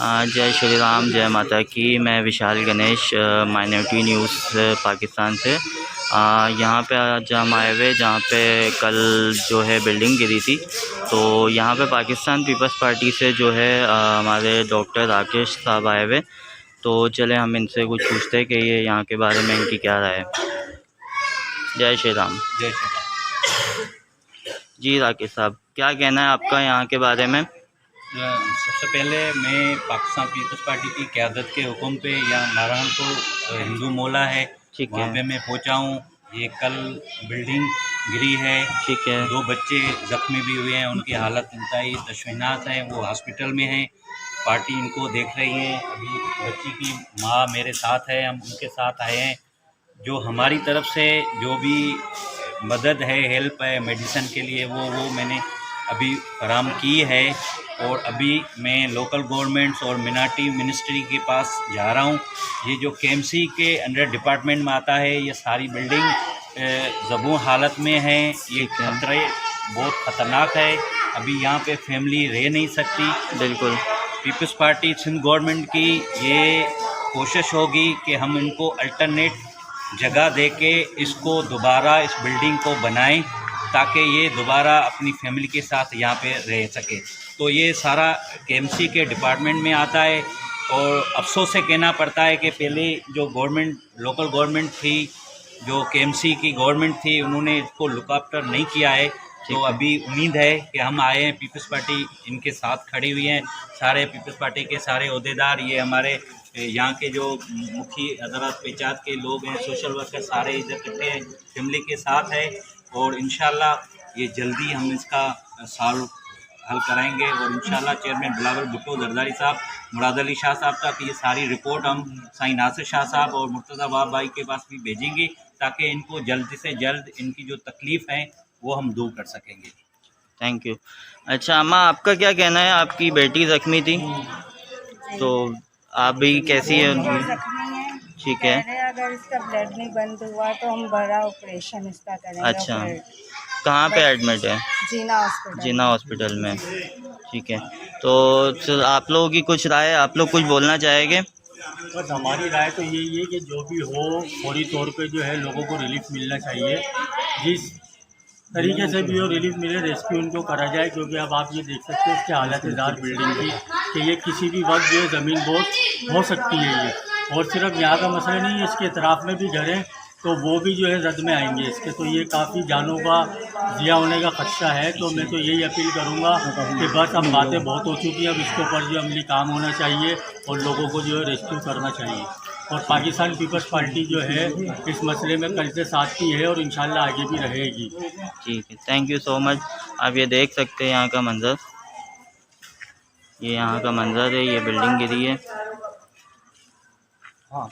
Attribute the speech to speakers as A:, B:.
A: जय श्री राम, जय माता की। मैं विशाल गणेश, माइनॉरिटी न्यूज़ पाकिस्तान से। यहाँ पे आज हम आए हुए जहाँ पे कल जो है बिल्डिंग गिरी थी। तो यहाँ पे पाकिस्तान पीपल्स पार्टी से जो है हमारे डॉक्टर राकेश साहब आए हुए। तो चले हम इनसे कुछ पूछते हैं कि ये यहाँ के बारे में इनकी क्या राय है। जय श्री राम।
B: जय श्री राम।
A: जी राकेश साहब, क्या कहना है आपका यहाँ के बारे में?
B: सबसे पहले मैं पाकिस्तान पीपल्स पार्टी की क़यादत के हुक्म पे यहाँ नारायणपुर हिंदू मोहल्ला है, वहाँ पे मैं पहुँचा हूँ। ये कल बिल्डिंग गिरी है,
A: ठीक है।
B: 2 बच्चे ज़ख्मी भी हुए हैं, उनकी हालत इंतहाई तशवीनाक है, वो हॉस्पिटल में हैं। पार्टी इनको देख रही है। अभी बच्ची की माँ मेरे साथ है, हम उनके साथ आए हैं। जो हमारी तरफ से जो भी मदद है, हेल्प है मेडिसिन के लिए, वो मैंने अभी फराम की है। और अभी मैं लोकल गवर्नमेंट्स और मिनार्टी मिनिस्ट्री के पास जा रहा हूँ। ये जो केएमसी के अंडर डिपार्टमेंट में आता है, ये सारी बिल्डिंग ज़बू हालत में है। ये खतरे बहुत ख़तरनाक है। अभी यहाँ पे फैमिली रह नहीं सकती।
A: बिल्कुल।
B: पीपल्स पार्टी सिंध गवर्नमेंट की ये कोशिश होगी कि हम इनको अल्टरनेट जगह दे के इसको दोबारा इस बिल्डिंग को बनाएं, ताकि ये दोबारा अपनी फैमिली के साथ यहाँ पे रह सके। तो ये सारा केएमसी के डिपार्टमेंट में आता है। और अफसोस से कहना पड़ता है कि पहले जो गवर्नमेंट, लोकल गवर्नमेंट थी, जो केएमसी की गवर्नमेंट थी, उन्होंने इसको लुक आफ्टर नहीं किया है। तो अभी उम्मीद है कि हम आए हैं, पीपल्स पार्टी इनके साथ खड़ी हुई हैं। सारे पीपल्स पार्टी के सारे ओहदेदार, ये हमारे यहाँ के जो मुखी हजरात पंचायत के लोग हैं, सोशल वर्कर, सारे इधर इकट्ठे हैं, फैमिली के साथ है। और इंशाल्लाह ये जल्दी हम इसका सॉल्व हल कराएंगे। और इंशाल्लाह चेयरमैन बिलावल भुट्टो जरदारी साहब, मुराद अली शाह साहब तक ये सारी रिपोर्ट हम साईं नासिर शाह साहब और मुर्तज़ा वाब भाई के पास भी भेजेंगे, ताकि इनको जल्द से जल्द इनकी जो तकलीफ़ है वो हम दूर कर सकेंगे।
A: Thank you. अच्छा अम्मा, आपका क्या कहना है? आपकी बेटी ज़ख्मी थी, तो आप भी कैसी है उनकी? ठीक है।
C: अगर इसका ब्लड नहीं बंद हुआ तो हम बड़ा ऑपरेशन इसका करेंगे।
A: अच्छा, कहाँ पे एडमिट है?
C: जीना हॉस्पिटल।
A: जीना हॉस्पिटल में। ठीक है। तो आप लोगों की कुछ राय, आप लोग कुछ बोलना चाहेंगे?
D: बस हमारी राय तो यही है कि जो भी हो, फौरी तौर पे जो है लोगों को रिलीफ मिलना चाहिए। जिस तरीके से भी हो रिलीफ मिले, रेस्क्यू उनको करा जाए। क्योंकि अब आप ये देख सकते हो इसके हालत जार बिल्डिंग की, कि ये किसी भी वक्त जो है ज़मीन बोझ हो सकती है ये। और सिर्फ यहाँ का मसला नहीं है, इसके इतराफ़ में भी घर हैं, तो वो भी जो है रद्द में आएंगे इसके। तो ये काफ़ी जानों का ज़िया होने का ख़दशा है। तो मैं तो यही अपील करूँगा कि बस अब बातें बहुत हो चुकी हैं, अब इसके ऊपर जो अमली काम होना चाहिए और लोगों को जो है रेस्क्यू करना चाहिए। और पाकिस्तान पीपल्स पार्टी जो है इस मसले में कल से साथ की है और इंशाल्लाह आगे भी रहेगी।
A: ठीक है, थैंक यू सो मच। आप ये देख सकते हैं यहाँ का मंज़र, ये यहाँ का मंज़र है, ये बिल्डिंग गिरी है। हाँ